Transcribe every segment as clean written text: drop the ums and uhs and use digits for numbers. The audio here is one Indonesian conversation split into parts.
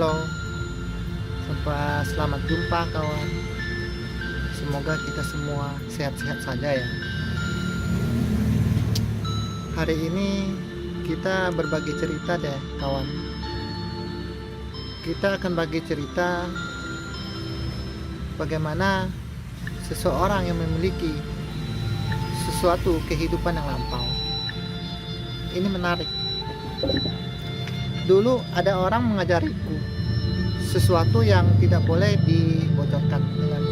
Halo, selamat jumpa kawan. Semoga kita semua sehat-sehat saja ya. Hari ini kita berbagi cerita deh kawan. Kita akan bagi cerita bagaimana seseorang yang memiliki sesuatu kehidupan yang lampau. Ini menarik. Dulu ada orang mengajariku sesuatu yang tidak boleh dibocorkan dengan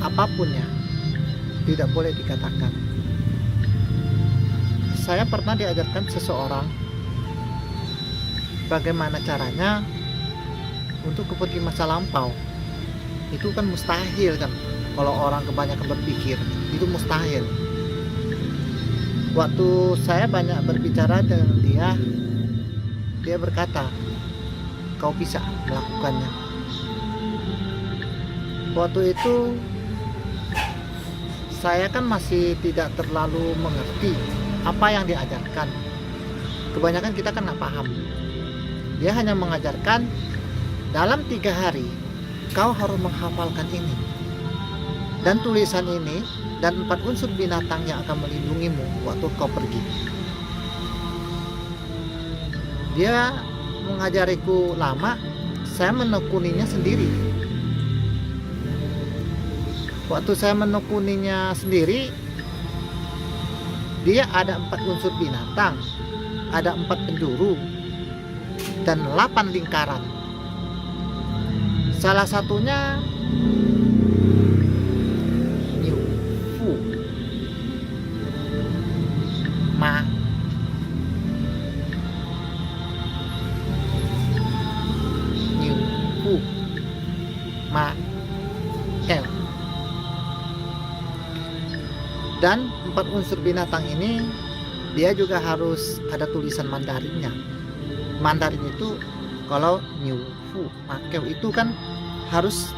apapun ya, tidak boleh dikatakan. Saya pernah diajarkan seseorang bagaimana caranya untuk seperti masa lampau. Itu kan mustahil kan, kalau orang kebanyakan berpikir itu mustahil. Waktu saya banyak berbicara dengan dia berkata, kau bisa melakukannya. Waktu itu saya kan masih tidak terlalu mengerti apa yang diajarkan. Kebanyakan kita kan nggak paham. Dia hanya mengajarkan dalam 3 hari kau harus menghafalkan ini dan tulisan ini dan 4 unsur binatang yang akan melindungimu waktu kau pergi. Dia mengajariku lama, saya menekuninya sendiri. Waktu saya menekuninya sendiri, dia ada 4 unsur binatang, ada 4 penjuru, dan 8 lingkaran. Salah satunya Niu Fu Ma. Niu Fu Ma El. Dan 4 unsur binatang ini dia juga harus ada tulisan Mandarinnya. Mandarin itu kalau Niu Fu Ma El itu kan harus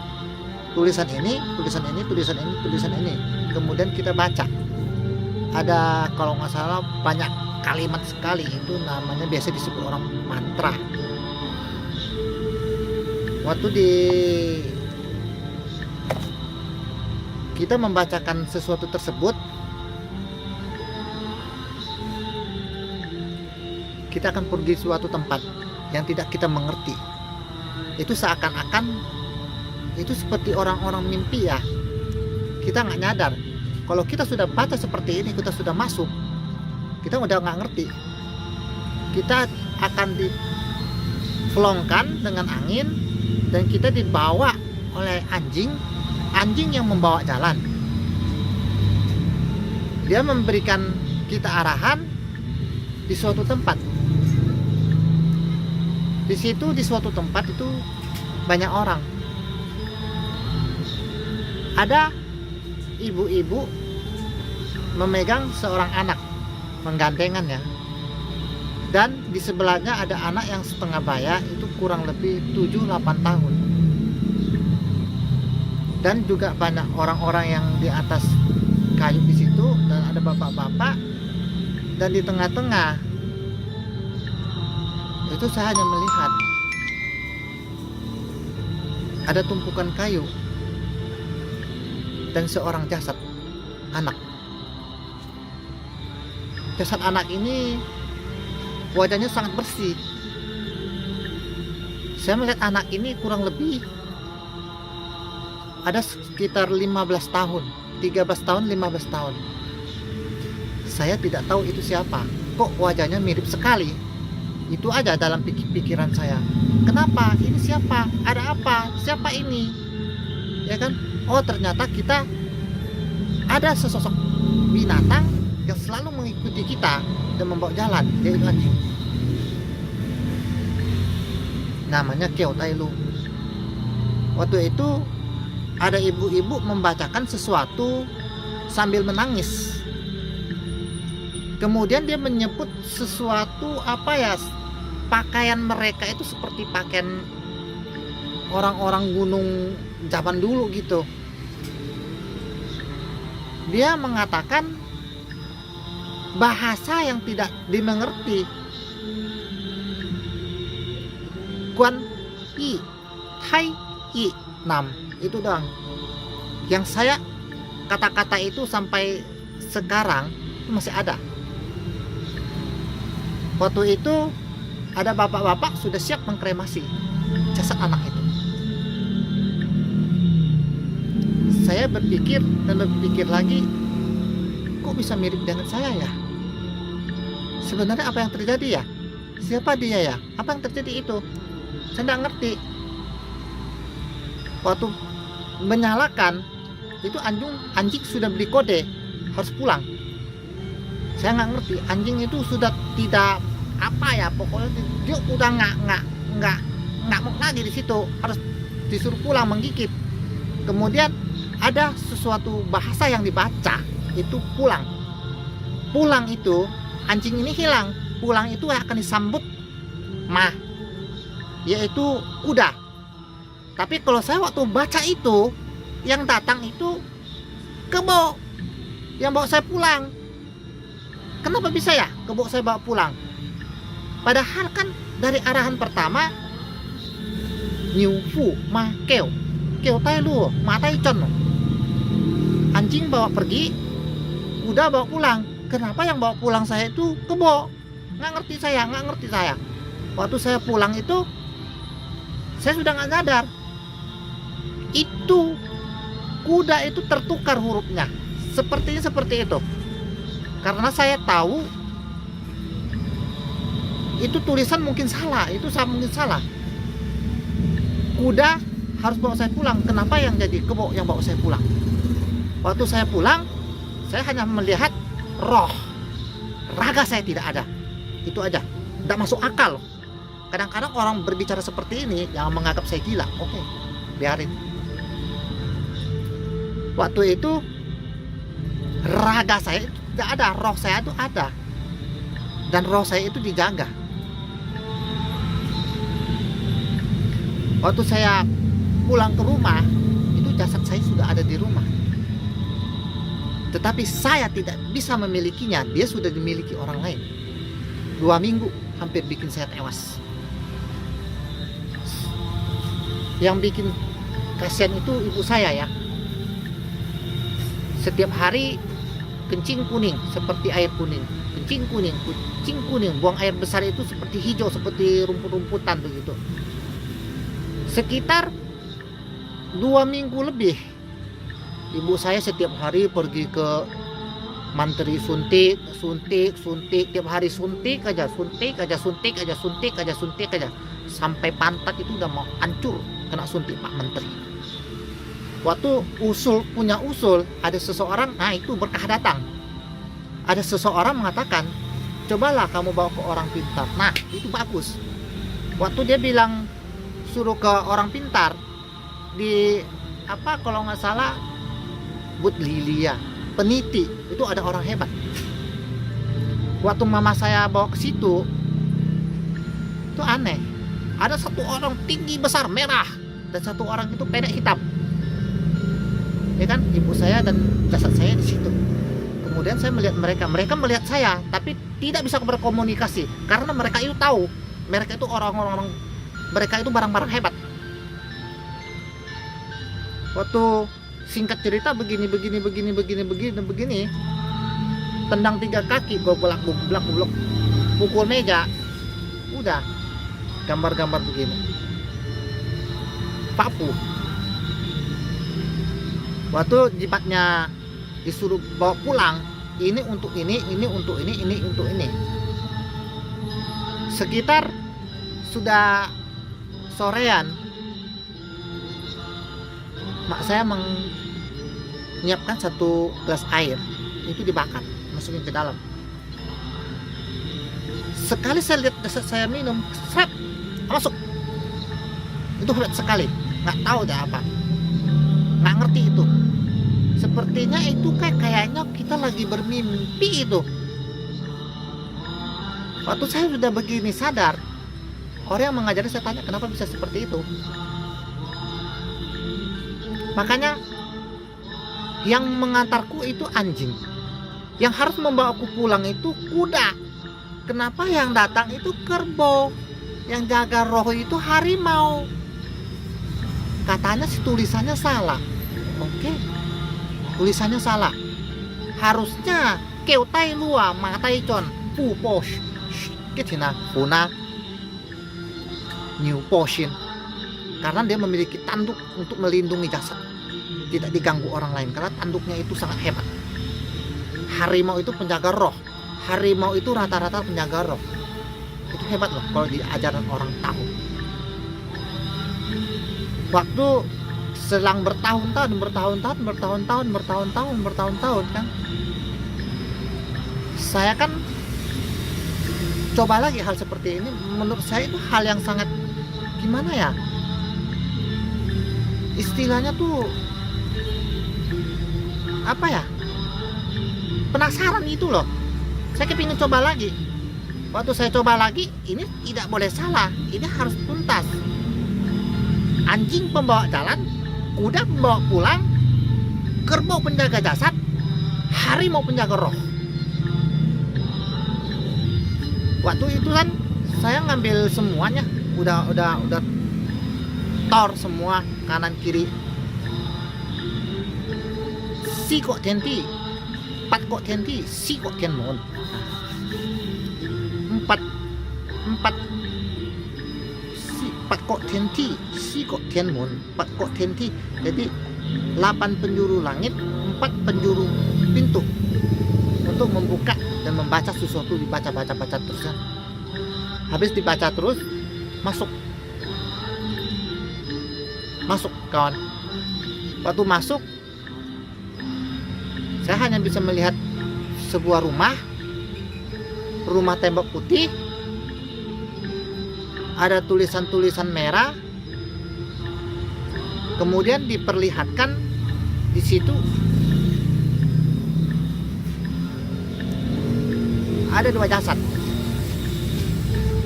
tulisan ini, tulisan ini, tulisan ini, tulisan ini. Kemudian kita baca. Ada kalau nggak salah banyak kalimat sekali, itu namanya biasa disebut orang mantra. Waktu kita membacakan sesuatu tersebut, kita akan pergi suatu tempat yang tidak kita mengerti. Itu seakan-akan itu seperti orang-orang mimpi ya. Kita nggak nyadar kalau kita sudah baca seperti ini, kita sudah masuk, kita udah nggak ngerti. Kita akan diflongkan dengan angin dan kita dibawa oleh anjing yang membawa jalan. Dia memberikan kita arahan di suatu tempat. Di situ di suatu tempat itu banyak orang. Ada ibu-ibu memegang seorang anak, menggandengan ya. Dan di sebelahnya ada anak yang setengah baya, itu kurang lebih 7-8 tahun. Dan juga banyak orang-orang yang di atas kayu di situ, dan ada bapak-bapak. Dan di tengah-tengah itu saya hanya melihat ada tumpukan kayu dan seorang jasad anak. Jasad anak ini wajahnya sangat bersih. Saya melihat anak ini kurang lebih ada sekitar 15 tahun, 13 tahun, 15 tahun. Saya tidak tahu itu siapa. Kok wajahnya mirip sekali? Itu aja dalam pikiran saya. Kenapa? Ini siapa? Ada apa? Siapa ini? Ya kan? Oh, ternyata kita ada sesosok binatang yang selalu mengikuti kita dan membawa jalan, yaitu anjing. Namanya Kiao Tai Lu. Waktu itu ada ibu-ibu membacakan sesuatu sambil menangis. Kemudian dia menyebut sesuatu apa ya, pakaian mereka itu seperti pakaian orang-orang gunung zaman dulu gitu. Dia mengatakan bahasa yang tidak dimengerti. Guan Yi, Tai Yi Nam, itu doang. Yang saya kata-kata itu sampai sekarang masih ada. Waktu itu ada bapak-bapak sudah siap mengkremasi jasad anak itu. Saya berpikir dan berpikir lagi, kok bisa mirip dengan saya ya? Sebenarnya apa yang terjadi ya? Siapa dia ya? Apa yang terjadi itu? Saya tidak ngerti. Waktu menyalakan itu anjing sudah beri kode harus pulang. Saya nggak ngerti, anjing itu sudah tidak apa ya, pokoknya dia udah nggak mau lagi di situ, harus disuruh pulang menggigit. Kemudian ada sesuatu bahasa yang dibaca, itu pulang itu anjing ini hilang, pulang itu akan disambut yaitu kuda. Tapi kalau saya waktu baca itu, yang datang itu kebo yang bawa saya pulang. Kenapa bisa ya kebo saya bawa pulang? Padahal kan dari arahan pertama Niu Fu Ma Keo Tai Lu Ma Tai Chon, anjing bawa pergi, kuda bawa pulang. Kenapa yang bawa pulang saya itu kebo? Nggak ngerti saya. Waktu saya pulang itu saya sudah nggak sadar, itu kuda itu tertukar hurufnya, sepertinya seperti itu. Karena saya tahu itu tulisan mungkin salah, mungkin salah. Kuda harus bawa saya pulang. Kenapa yang jadi kebo yang bawa saya pulang? Waktu saya pulang, saya hanya melihat roh, raga saya tidak ada. Itu aja, tidak masuk akal. Kadang-kadang orang berbicara seperti ini yang menganggap saya gila. Oke, biarin. Waktu itu raga saya tidak ada, roh saya itu ada, dan roh saya itu dijaga. Waktu saya pulang ke rumah, itu jasad saya sudah ada di rumah, tetapi saya tidak bisa memilikinya. Dia sudah dimiliki orang lain. 2 minggu hampir bikin saya tewas. Yang bikin kasihan itu ibu saya ya. Setiap hari kencing kuning seperti air kuning, kencing kuning, buang air besar itu seperti hijau, seperti rumput-rumputan begitu. Sekitar 2 minggu lebih ibu saya setiap hari pergi ke mantri suntik, tiap hari suntik aja, sampai pantat itu udah mau hancur kena suntik Pak Menteri. Waktu punya usul, ada seseorang, nah itu berkah datang. Ada seseorang mengatakan, cobalah kamu bawa ke orang pintar. Nah itu bagus. Waktu dia bilang suruh ke orang pintar di apa kalau nggak salah Bud Lilia, peniti, itu ada orang hebat. Waktu mama saya bawa ke situ, itu aneh. Ada satu orang tinggi besar merah dan satu orang itu pendek hitam. Ya kan, ibu saya dan jasad saya di situ. Kemudian saya melihat mereka melihat saya, tapi tidak bisa berkomunikasi karena mereka itu tahu, mereka itu orang-orang, mereka itu barang-barang hebat. Waktu singkat cerita begini, tendang 3 kaki, goblok, pukul meja, udah gambar-gambar begini, papu. Waktu jimatnya disuruh bawa pulang, ini untuk ini untuk ini. Sekitar sudah sorean, mak saya menyiapkan 1 gelas air, itu dibakar, masukin ke dalam. Sekali saya lihat jasad saya minum, masuk. Itu hebat sekali, nggak tahu dah apa, nggak ngerti itu. Sepertinya itu kayaknya kita lagi bermimpi itu. Waktu saya sudah begini sadar, orang yang mengajari saya tanya kenapa bisa seperti itu. Makanya yang mengantarku itu anjing, yang harus membawaku pulang itu kuda. Kenapa yang datang itu kerbau? Yang jaga roh itu harimau. Katanya si tulisannya salah. Oke, tulisannya salah. Harusnya keu tai lua ma tai con pu pos kitina puna new potion, karena dia memiliki tanduk untuk melindungi jasad, tidak diganggu orang lain, karena tanduknya itu sangat hebat. Harimau itu penjaga roh. Harimau itu rata-rata penjaga roh. Itu hebat loh kalau diajaran orang tahu. Waktu selang bertahun-tahun kan, saya kan coba lagi hal seperti ini. Menurut saya itu hal yang sangat gimana ya, istilahnya tuh apa ya, penasaran itu loh. Saya kepingin coba lagi. Waktu saya coba lagi, ini tidak boleh salah, ini harus tuntas. Anjing pembawa jalan, kuda pembawa pulang, kerbau penjaga jasad, harimau penjaga roh. Waktu itu kan saya ngambil semuanya, udah tor semua kanan kiri. Si kok tenti, pat kok tenti, si kok tien mon. Empat si pat kok tenti, si kok tien mon, pat kok tenti. Jadi 8 penjuru langit, 4 penjuru pintu untuk membuka dan membaca sesuatu, dibaca terus kan. Habis dibaca terus, masuk kawan. Waktu masuk, saya hanya bisa melihat sebuah rumah tembok putih, ada tulisan-tulisan merah, kemudian diperlihatkan di situ ada 2 jasad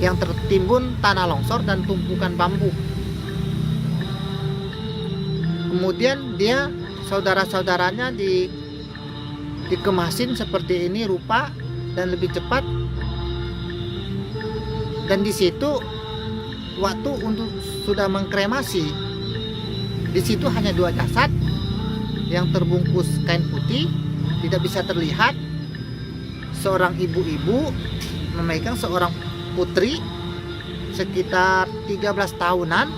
yang tertimbun tanah longsor dan tumpukan bambu. Kemudian dia saudara-saudaranya dikemasin seperti ini rupa dan lebih cepat. Dan di situ waktu untuk sudah mengkremasi, di situ hanya 2 jasad yang terbungkus kain putih, tidak bisa terlihat. Seorang ibu-ibu memegang seorang putri sekitar 13 tahunan.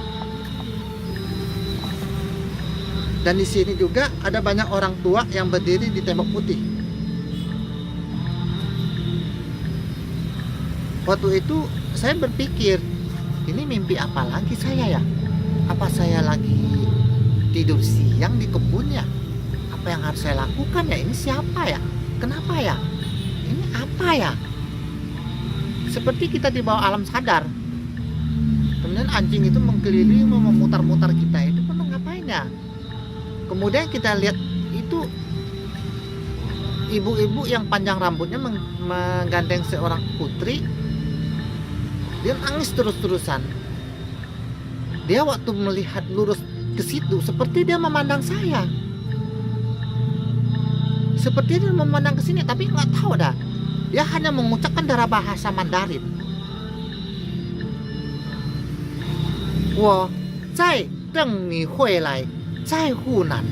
Dan di sini juga ada banyak orang tua yang berdiri di tembok putih. Waktu itu saya berpikir, ini mimpi apa lagi saya ya? Apa saya lagi tidur siang di kebunnya? Apa yang harus saya lakukan ya? Ini siapa ya? Kenapa ya? Ini apa ya? Seperti kita di bawah alam sadar. Kemudian anjing itu mengkelilingi, memutar-mutar kita. Itu pun ngapain ya? Kemudian kita lihat itu ibu-ibu yang panjang rambutnya menggandeng seorang putri. Dia nangis terus-terusan. Dia waktu melihat lurus ke situ, seperti dia memandang saya. Seperti dia memandang ke sini, tapi nggak tahu dah. Dia hanya mengucapkan dalam bahasa Mandarin. Wo zai deng ni hui lai zai Hunan.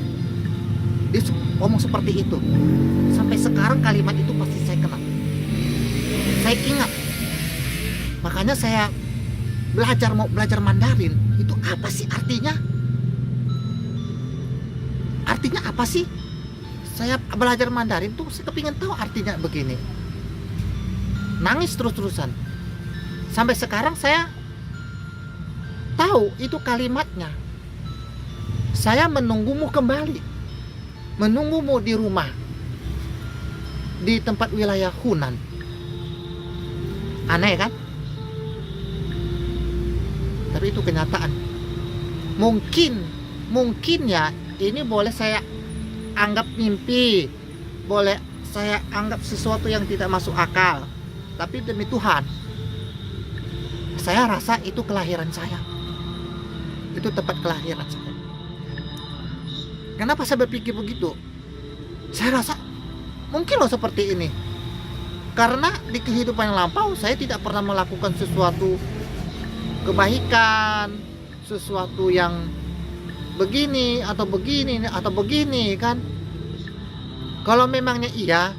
Dia ngomong seperti itu. Sampai sekarang kalimat itu pasti saya kenal. Saya ingat. Makanya saya mau belajar Mandarin. Itu apa sih artinya? Artinya apa sih? Saya belajar Mandarin tuh saya kepingin tahu artinya begini. Nangis terus-terusan. Sampai sekarang saya tahu itu kalimatnya. Saya menunggumu kembali. Menunggumu di rumah. Di tempat wilayah Hunan. Aneh kan? Tapi itu kenyataan. Mungkin ya ini boleh saya anggap mimpi, boleh saya anggap sesuatu yang tidak masuk akal. Tapi demi Tuhan, saya rasa itu kelahiran saya. Itu tempat kelahiran saya. Kenapa saya berpikir begitu? Saya rasa mungkin loh seperti ini. Karena di kehidupan yang lampau saya tidak pernah melakukan sesuatu kebaikan, sesuatu yang begini atau begini atau begini kan. Kalau memangnya iya,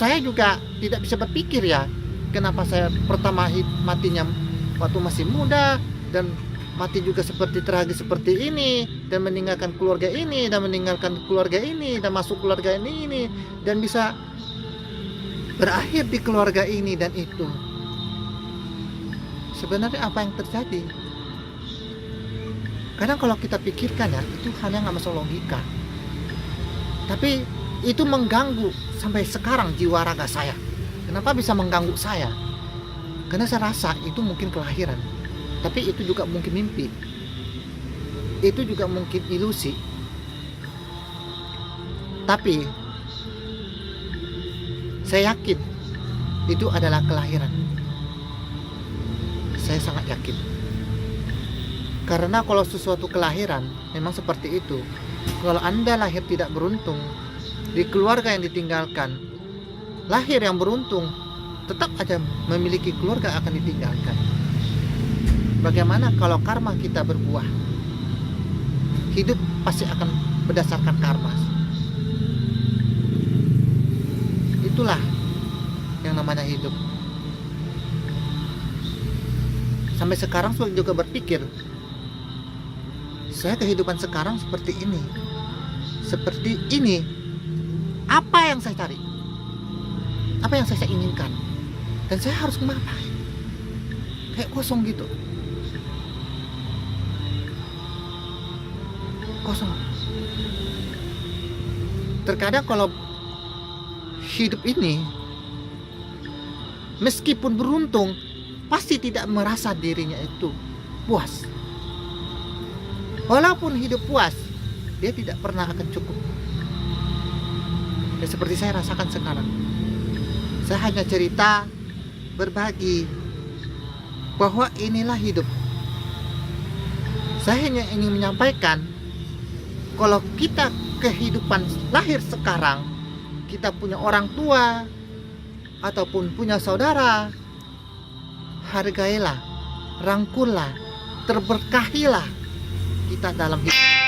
saya juga tidak bisa berpikir ya, kenapa saya pertama matinya waktu masih muda, dan mati juga seperti tragis seperti ini, dan meninggalkan keluarga ini, dan meninggalkan keluarga ini, dan masuk keluarga ini, dan bisa berakhir di keluarga ini dan itu. Sebenarnya apa yang terjadi? Kadang kalau kita pikirkan ya, itu hal yang nggak masuk logika. Tapi itu mengganggu sampai sekarang jiwa raga saya. Kenapa bisa mengganggu saya? Karena saya rasa itu mungkin kelahiran. Tapi itu juga mungkin mimpi. Itu juga mungkin ilusi. Tapi saya yakin itu adalah kelahiran. Saya sangat yakin. Karena kalau sesuatu kelahiran memang seperti itu. Kalau Anda lahir tidak beruntung di keluarga yang ditinggalkan, lahir yang beruntung tetap aja memiliki keluarga akan ditinggalkan. Bagaimana kalau karma kita berbuah? Hidup pasti akan berdasarkan karma. Itulah yang namanya hidup. Sampai sekarang saya juga berpikir, saya kehidupan sekarang seperti ini. Seperti ini. Apa yang saya cari? Apa yang saya inginkan? Dan saya harus kemana? Kayak kosong gitu. Kosong. Terkadang kalau hidup ini, meskipun beruntung, pasti tidak merasa dirinya itu puas. Walaupun hidup puas, dia tidak pernah akan cukup. Ya, seperti saya rasakan sekarang. Saya hanya cerita, berbagi bahwa inilah hidup. Saya hanya ingin menyampaikan, kalau kita kehidupan lahir sekarang, kita punya orang tua ataupun punya saudara, hargailah, rangkullah, terberkahilah kita dalam hidup.